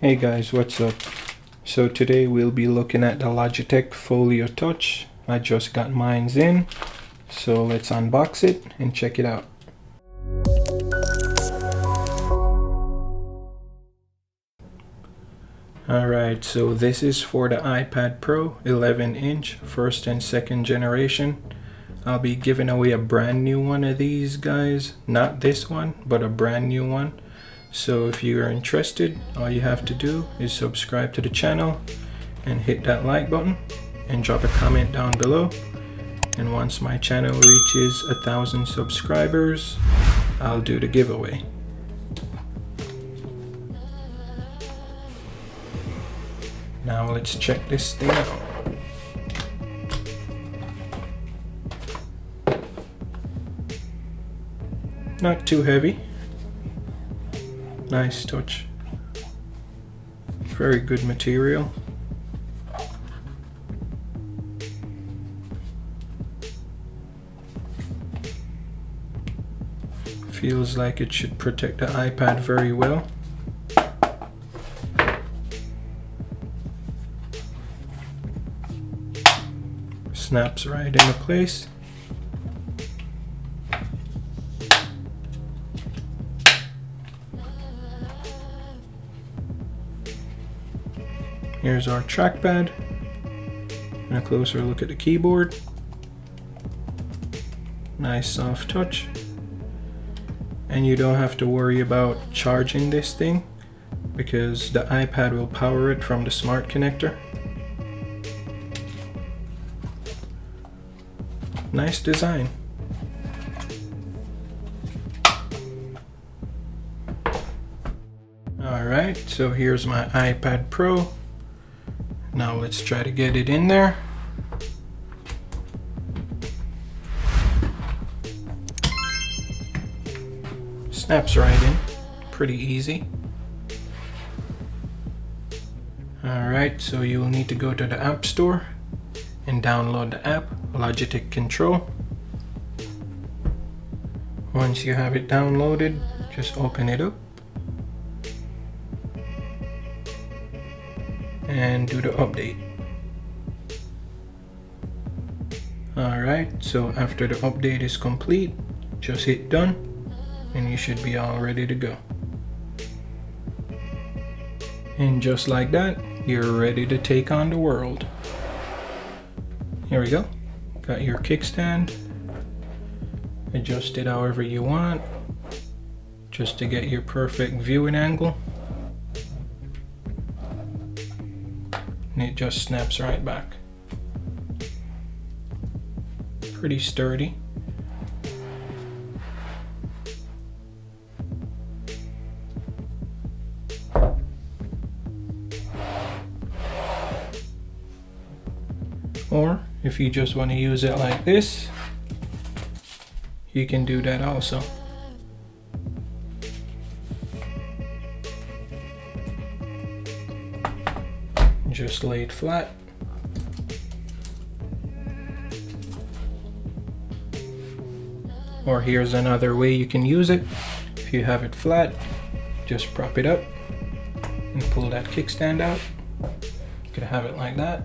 Hey guys, what's up? So today we'll be looking at the Logitech Folio Touch. I just got mine's in, so let's unbox it and check it out. Alright, so this is for the iPad Pro 11-inch, first and second generation. I'll be giving away a brand new one of these guys. Not this one, but a brand new one. So if you are interested, all you have to do is subscribe to the channel and hit that like button and drop a comment down below. And once my channel reaches 1,000 subscribers, I'll do the giveaway. Now let's check this thing out. Not too heavy. Nice touch. Very good material. Feels like it should protect the iPad very well. Snaps right into place. Here's our trackpad and a closer look at the keyboard. Nice soft touch. And you don't have to worry about charging this thing because the iPad will power it from the smart connector. Nice design. Alright, so here's my iPad Pro. Now let's try to get it in there. Snaps right in, pretty easy. Alright, so you will need to go to the App Store and download the app, Logitech Control. Once you have it downloaded, just open it up and do the update. Alright, so after the update is complete, just hit done and you should be all ready to go. And just like that, you're ready to take on the world. Here we go. Got your kickstand. Adjust it however you want, just to get your perfect viewing angle. And it just snaps right back. Pretty sturdy. Or if you just want to use it like this, you can do that also. Just lay it flat. Or here's another way you can use it. If you have it flat, just prop it up and pull that kickstand out. You could have it like that.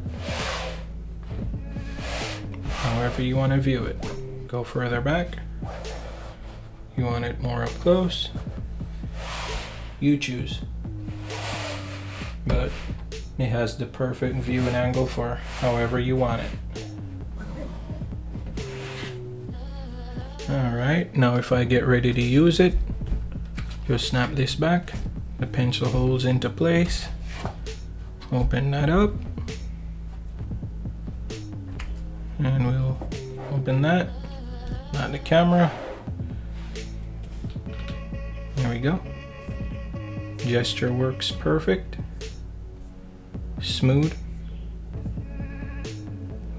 However you want to view it. Go further back. You want it more up close. You choose. But it has the perfect viewing angle for however you want it. Alright, now if I get ready to use it, just snap this back. The pencil holds into place. Open that up. And we'll open that. Not the camera. There we go. Gesture works perfect. Smooth.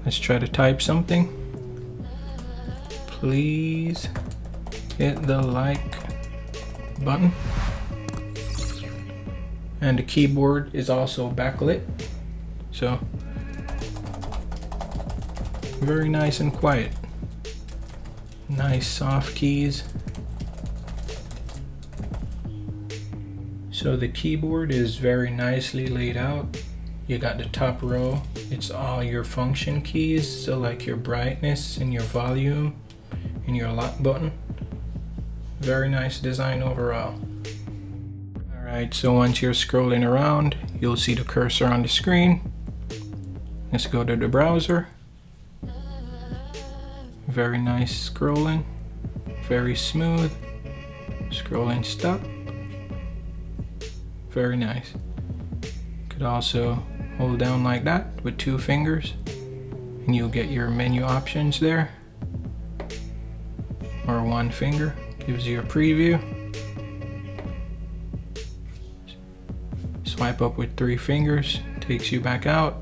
Let's try to type something. Please hit the like button. And the keyboard is also backlit, so very nice and quiet. Nice soft keys. So the keyboard is very nicely laid out. You got the top row, it's all your function keys, so like your brightness and your volume and your lock button. Very nice design overall. Alright, so once you're scrolling around, you'll see the cursor on the screen. Let's go to the browser. Very nice scrolling, very smooth. Scrolling stop. Very nice. Could also hold down like that with 2 fingers and you'll get your menu options there. Or 1 finger gives you a preview. Swipe up with 3 fingers, takes you back out.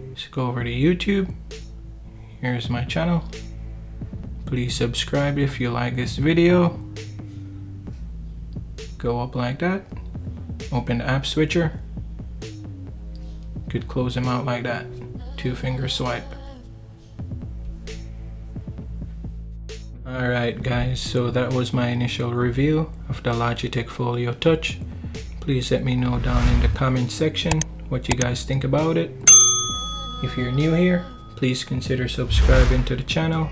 Let's go over to YouTube. Here's my channel. Please subscribe if you like this video. Go up like that. Open the app switcher. Could close them out like that. 2 finger swipe. Alright guys, so that was my initial review of the Logitech Folio Touch. Please let me know down in the comment section what you guys think about it. If you're new here, please consider subscribing to the channel.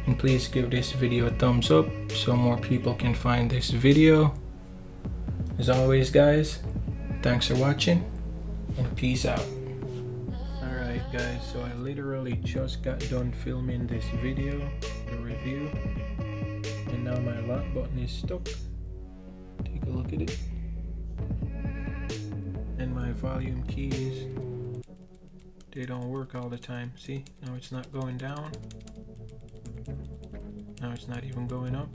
And please give this video a thumbs up so more people can find this video. As always guys, thanks for watching and peace out. Alright guys, so I literally just got done filming this video, the review, and now my lock button is stuck. Take a look at it. And my volume keys, they don't work all the time. See, now it's not going down. Now it's not even going up.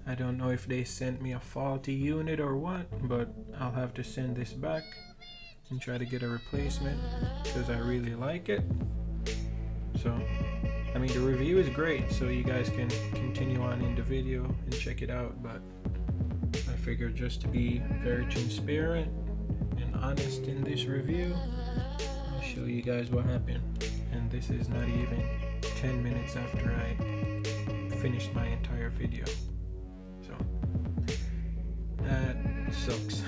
I don't know if they sent me a faulty unit or what, but I'll have to send this back and try to get a replacement because I really like it. So, I mean, the review is great, so you guys can continue on in the video and check it out, but I figured just to be very transparent and honest in this review, I'll show you guys what happened. And this is not even 10 minutes after I finished my entire video. So that sucks.